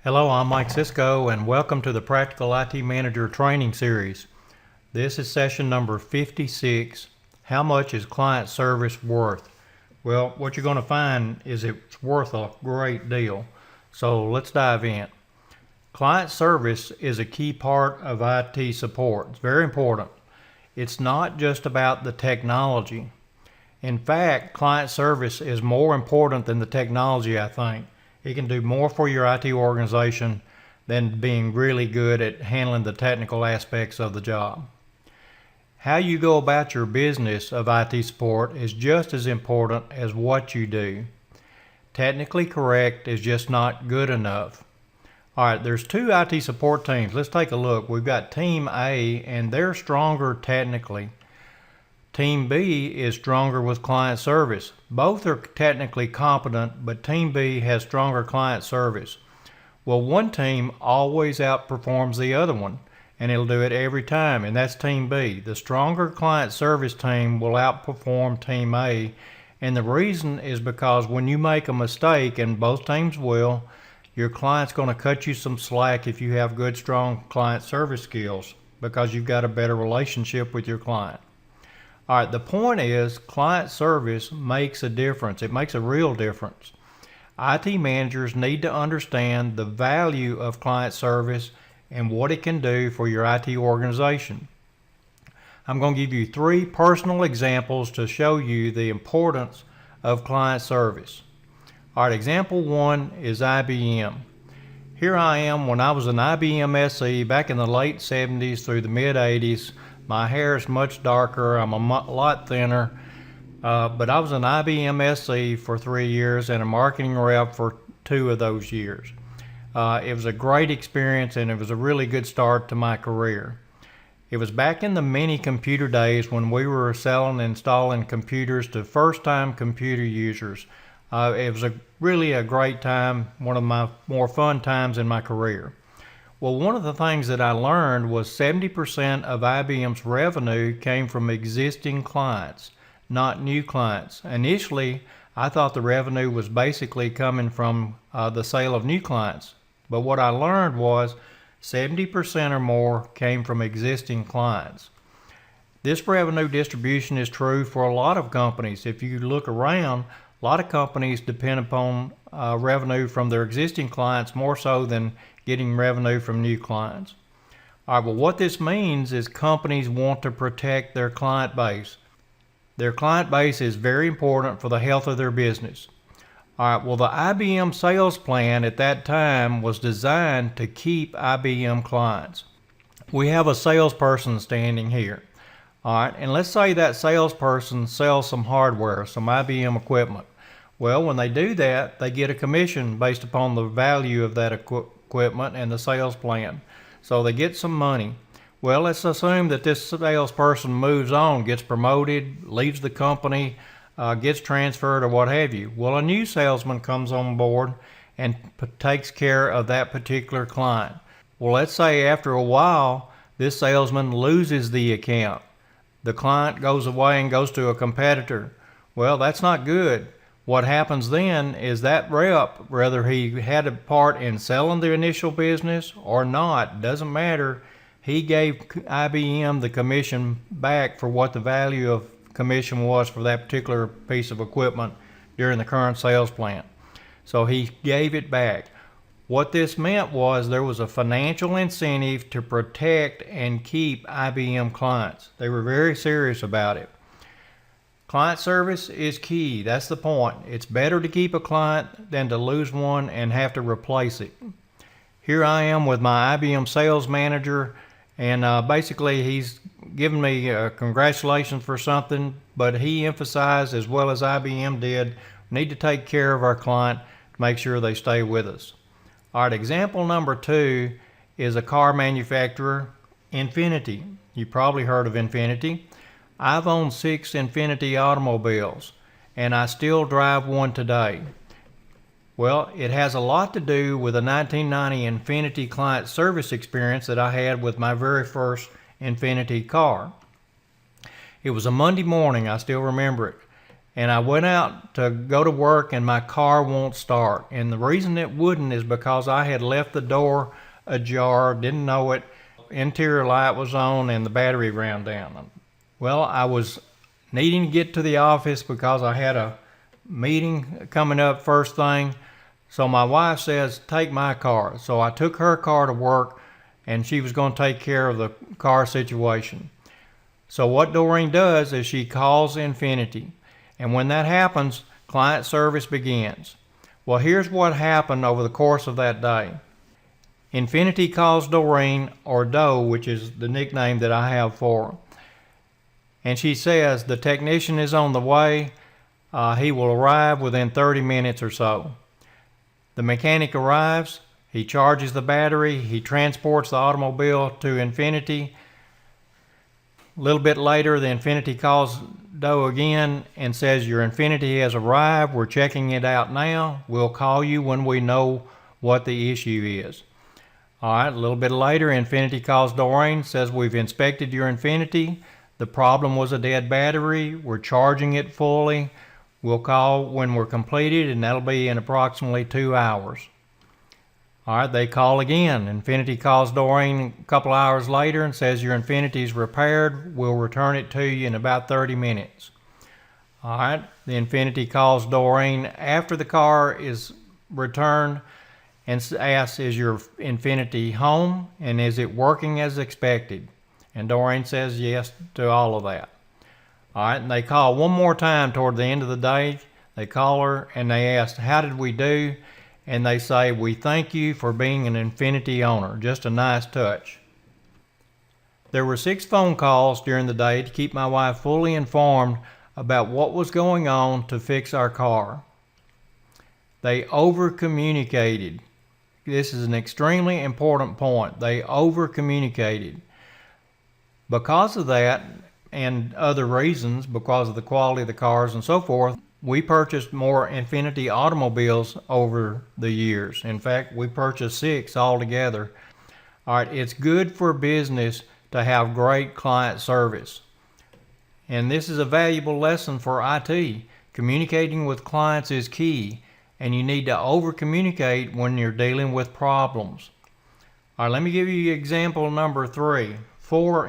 Hello, I'm Mike Cisco and welcome to the Practical IT Manager Training Series. This is session number 56, How much is client service worth? Well, what you're going to find is it's worth a great deal. So let's dive in. Client service is a key part of IT support. It's very important. It's not just about the technology. In fact, client service is more important than the technology, I think. It can do more for your IT organization than being really good at handling the technical aspects of the job. How you go about your business of IT support is just as important as what you do. Technically correct is just not good enough. All right, there's two IT support teams. Let's take a look. We've got Team A, and they're stronger technically. Team B is stronger with client service. Both are technically competent, but Team B has stronger client service. Well, one team always outperforms the other one, and it'll do it every time, and that's Team B. The stronger client service team will outperform Team A, and the reason is because when you make a mistake, and both teams will, your client's going to cut you some slack if you have good, strong client service skills because you've got a better relationship with your client. All right, the point is client service makes a difference. It makes a real difference. IT managers need to understand the value of client service and what it can do for your IT organization. I'm going to give you 3 personal examples to show you the importance of client service. All right, example 1 is IBM. Here I am when I was an IBM SE back in the late 70s through the mid 80s. My hair is much darker, I'm a lot thinner, but I was an IBM SE for 3 years and a marketing rep for 2 of those years. It was a great experience and it was a really good start to my career. It was back in the mini computer days when we were selling and installing computers to first-time computer users. It was really a great time, one of my more fun times in my career. Well, one of the things that I learned was 70% of IBM's revenue came from existing clients, not new clients. Initially, I thought the revenue was basically coming from the sale of new clients. But what I learned was 70% or more came from existing clients. This revenue distribution is true for a lot of companies. If you look around, a lot of companies depend upon revenue from their existing clients more so than getting revenue from new clients. All right, well, what this means is companies want to protect their client base. Their client base is very important for the health of their business. All right, well, the IBM sales plan at that time was designed to keep IBM clients. We have a salesperson standing here. All right, and let's say that salesperson sells some hardware, some IBM equipment. Well, when they do that, they get a commission based upon the value of that equipment and the sales plan. So they get some money. Well, let's assume that this salesperson moves on, gets promoted, leaves the company, gets transferred or what have you. Well, a new salesman comes on board and takes care of that particular client. Well, let's say after a while, this salesman loses the account. The client goes away and goes to a competitor. Well, that's not good. What happens then is that rep, whether he had a part in selling the initial business or not, doesn't matter, he gave IBM the commission back for what the value of commission was for that particular piece of equipment during the current sales plan. So he gave it back. What this meant was there was a financial incentive to protect and keep IBM clients. They were very serious about it. Client service is key. That's the point. It's better to keep a client than to lose one and have to replace it. Here I am with my IBM sales manager, and basically he's given me congratulations for something, but he emphasized, as well as IBM did, we need to take care of our client to make sure they stay with us. All right, example number 2 is a car manufacturer, INFINITI. You probably heard of INFINITI. I've owned 6 INFINITI automobiles, and I still drive one today. Well, it has a lot to do with a 1990 INFINITI client service experience that I had with my very first INFINITI car. It was a Monday morning, I still remember it, and I went out to go to work and my car won't start. And the reason it wouldn't is because I had left the door ajar, didn't know it, interior light was on, and the battery ran down. Well, I was needing to get to the office because I had a meeting coming up first thing. So my wife says, take my car. So I took her car to work, and she was going to take care of the car situation. So what Doreen does is she calls INFINITI. And when that happens, client service begins. Well, here's what happened over the course of that day. INFINITI calls Doreen, or Doe, which is the nickname that I have for her. And she says, the technician is on the way. He will arrive within 30 minutes or so. The mechanic arrives. He charges the battery. He transports the automobile to INFINITI. A little bit later, the INFINITI calls Doe again and says, your INFINITI has arrived. We're checking it out now. We'll call you when we know what the issue is. All right, a little bit later, INFINITI calls Doreen, says, we've inspected your INFINITI. The problem was a dead battery. We're charging it fully. We'll call when we're completed, and that'll be in approximately 2 hours. All right, they call again. INFINITI calls Doreen a couple hours later and says, your INFINITI is repaired. We'll return it to you in about 30 minutes. All right, the INFINITI calls Doreen after the car is returned and asks, is your INFINITI home and is it working as expected? And Doreen says yes to all of that. All right, and they call one more time toward the end of the day. They call her and they ask, how did we do? And they say, we thank you for being an INFINITI owner. Just a nice touch. There were 6 phone calls during the day to keep my wife fully informed about what was going on to fix our car. They over-communicated. This is an extremely important point. They over-communicated. Because of that, and other reasons, because of the quality of the cars and so forth, we purchased more INFINITI automobiles over the years. In fact, we purchased 6 altogether. All right, it's good for business to have great client service. And this is a valuable lesson for IT. Communicating with clients is key, and you need to over-communicate when you're dealing with problems. All right, let me give you example number 3,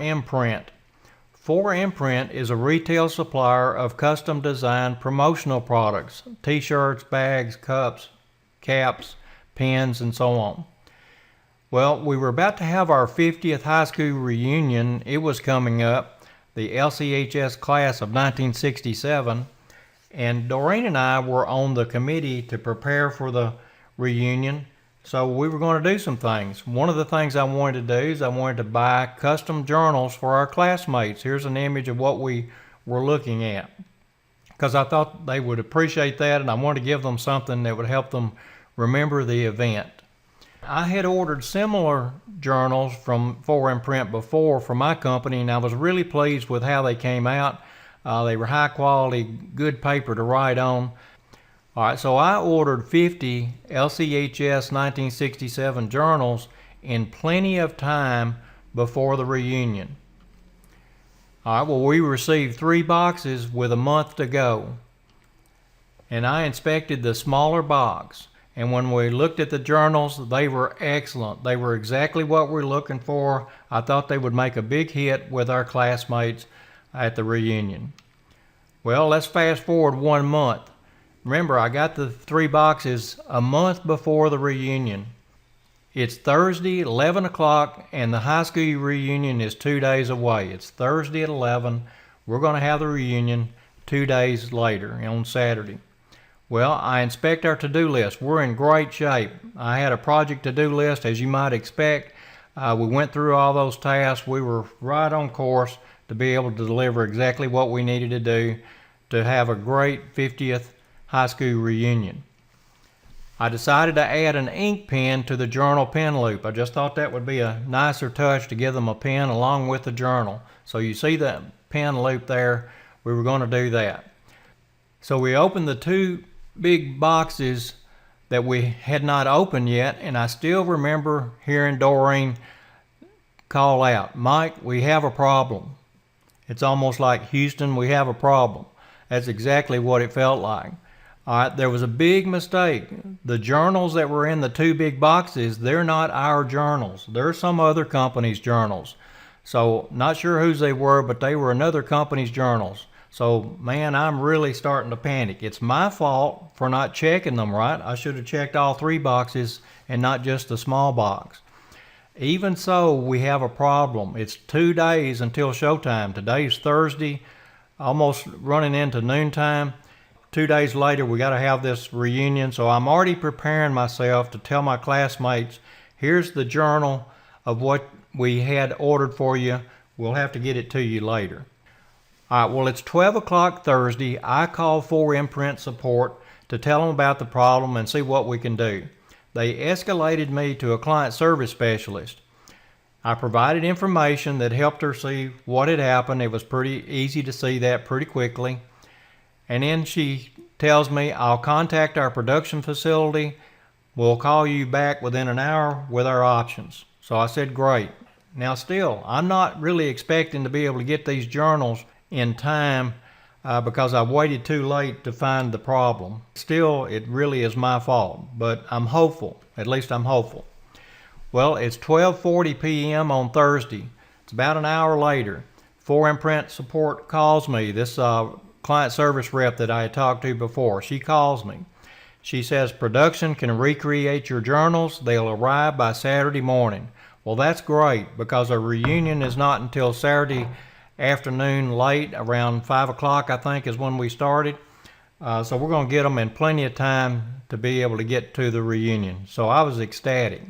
imprint. Imprint is a retail supplier of custom designed promotional products, t-shirts, bags, cups, caps, pens, and so on. Well, we were about to have our 50th high school reunion. It was coming up, the LCHS class of 1967, and Doreen and I were on the committee to prepare for the reunion. So we were going to do some things. One of the things I wanted to do is I wanted to buy custom journals for our classmates. Here's an image of what we were looking at, because I thought they would appreciate that, and I wanted to give them something that would help them remember the event. I had ordered similar journals from imprint before for my company, and I was really pleased with how they came out. They were high quality, good paper to write on. All right, so I ordered 50 LCHS 1967 journals in plenty of time before the reunion. All right, well, we received 3 boxes with a month to go. And I inspected the smaller box. And when we looked at the journals, they were excellent. They were exactly what we're looking for. I thought they would make a big hit with our classmates at the reunion. Well, let's fast forward 1 month. Remember, I got the 3 boxes a month before the reunion. It's Thursday, 11 o'clock, and the high school reunion is 2 days away. It's Thursday at 11. We're going to have the reunion 2 days later, on Saturday. Well, I inspect our to-do list. We're in great shape. I had a project to-do list, as you might expect. We went through all those tasks. We were right on course to be able to deliver exactly what we needed to do to have a great 50th high school reunion. I decided to add an ink pen to the journal pen loop. I just thought that would be a nicer touch to give them a pen along with the journal. So you see the pen loop there. We were going to do that. So we opened the 2 big boxes that we had not opened yet, and I still remember hearing Doreen call out, "Mike, we have a problem." It's almost like, "Houston, we have a problem." That's exactly what it felt like. All right, there was a big mistake. The journals that were in the two big boxes, they're not our journals. They're some other company's journals. So not sure whose they were, but they were another company's journals. So man, I'm really starting to panic. It's my fault for not checking them right. I should have checked all three boxes and not just the small box. Even so, we have a problem. It's 2 days until showtime. Today's Thursday, almost running into noontime. 2 days later, we got to have this reunion. So I'm already preparing myself to tell my classmates, here's the journal of what we had ordered for you. We'll have to get it to you later. All right, well, it's 12 o'clock Thursday. I called for imprint support to tell them about the problem and see what we can do. They escalated me to a client service specialist. I provided information that helped her see what had happened. It was pretty easy to see that pretty quickly. And then she tells me, I'll contact our production facility. We'll call you back within an hour with our options. So I said, great. Now still, I'm not really expecting to be able to get these journals in time because I waited too late to find the problem. Still, it really is my fault, but I'm hopeful. At least I'm hopeful. Well, it's 12:40 p.m. on Thursday. It's about an hour later. 4Imprint support calls me. This client service rep that I had talked to before, she calls me. She says production can recreate your journals. They'll arrive by Saturday morning. Well, that's great because our reunion is not until Saturday afternoon late, around 5 o'clock I think is when we started. So we're going to get them in plenty of time to be able to get to the reunion. So I was ecstatic.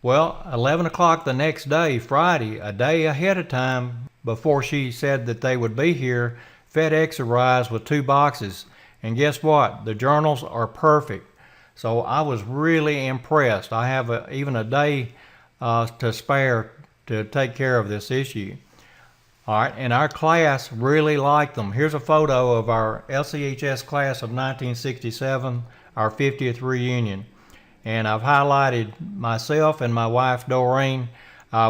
Well, 11 o'clock the next day, Friday, a day ahead of time before she said that they would be here, FedEx arrives with 2 boxes. And guess what? The journals are perfect. So I was really impressed. I have even a day to spare to take care of this issue. All right, and our class really liked them. Here's a photo of our LCHS class of 1967, our 50th reunion. And I've highlighted myself and my wife, Doreen.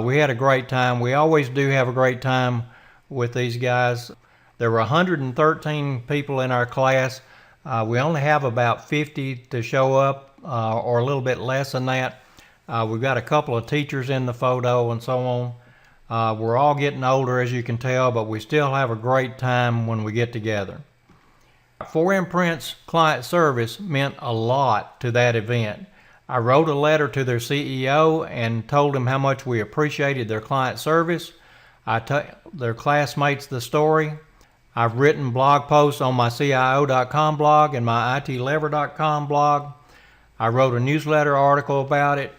We had a great time. We always do have a great time with these guys. There were 113 people in our class. We only have about 50 to show up, or a little bit less than that. We've got a couple of teachers in the photo and so on. We're all getting older, as you can tell, but we still have a great time when we get together. 4Imprint's client service meant a lot to that event. I wrote a letter to their CEO and told them how much we appreciated their client service. I told their classmates the story. I've written blog posts on my CIO.com blog and my ITlever.com blog. I wrote a newsletter article about it.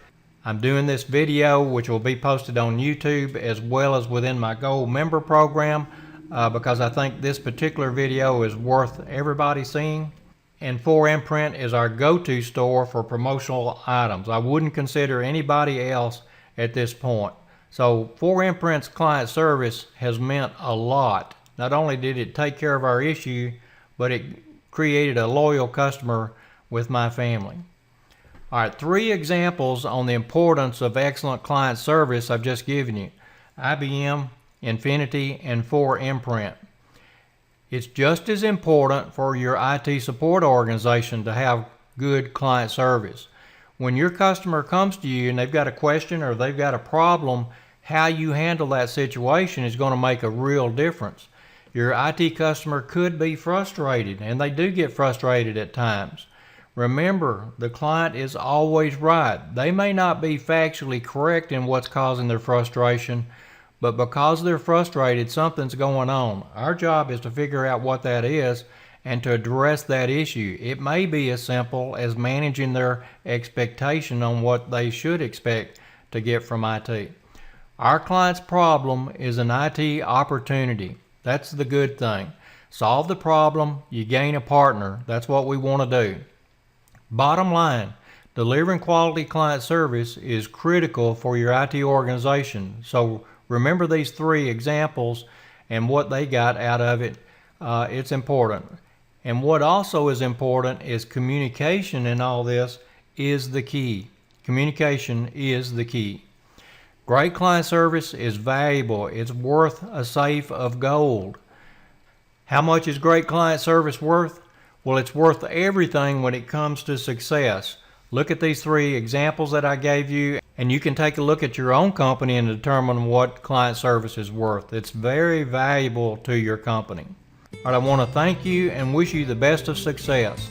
I'm doing this video, which will be posted on YouTube as well as within my Gold member program because I think this particular video is worth everybody seeing. And 4Imprint is our go-to store for promotional items. I wouldn't consider anybody else at this point. So 4Imprint's client service has meant a lot. Not only did it take care of our issue, but it created a loyal customer with my family. All right, 3 examples on the importance of excellent client service I've just given you. IBM, INFINITI, and 4Imprint. It's just as important for your IT support organization to have good client service. When your customer comes to you and they've got a question or they've got a problem, how you handle that situation is going to make a real difference. Your IT customer could be frustrated, and they do get frustrated at times. Remember, the client is always right. They may not be factually correct in what's causing their frustration, but because they're frustrated, something's going on. Our job is to figure out what that is and to address that issue. It may be as simple as managing their expectation on what they should expect to get from IT. Our client's problem is an IT opportunity. That's the good thing. Solve the problem, you gain a partner. That's what we want to do. Bottom line, delivering quality client service is critical for your IT organization. So remember these 3 examples and what they got out of it. It's important. And what also is important is communication in all this is the key. Communication is the key. Great client service is valuable. It's worth a safe of gold. How much is great client service worth? Well, it's worth everything when it comes to success. Look at these 3 examples that I gave you, and you can take a look at your own company and determine what client service is worth. It's very valuable to your company. All right, I want to thank you and wish you the best of success.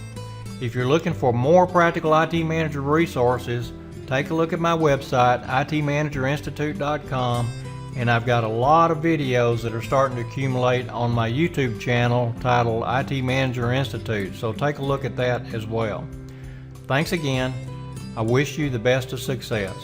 If you're looking for more practical IT manager resources, take a look at my website, itmanagerinstitute.com, and I've got a lot of videos that are starting to accumulate on my YouTube channel titled IT Manager Institute, so take a look at that as well. Thanks again. I wish you the best of success.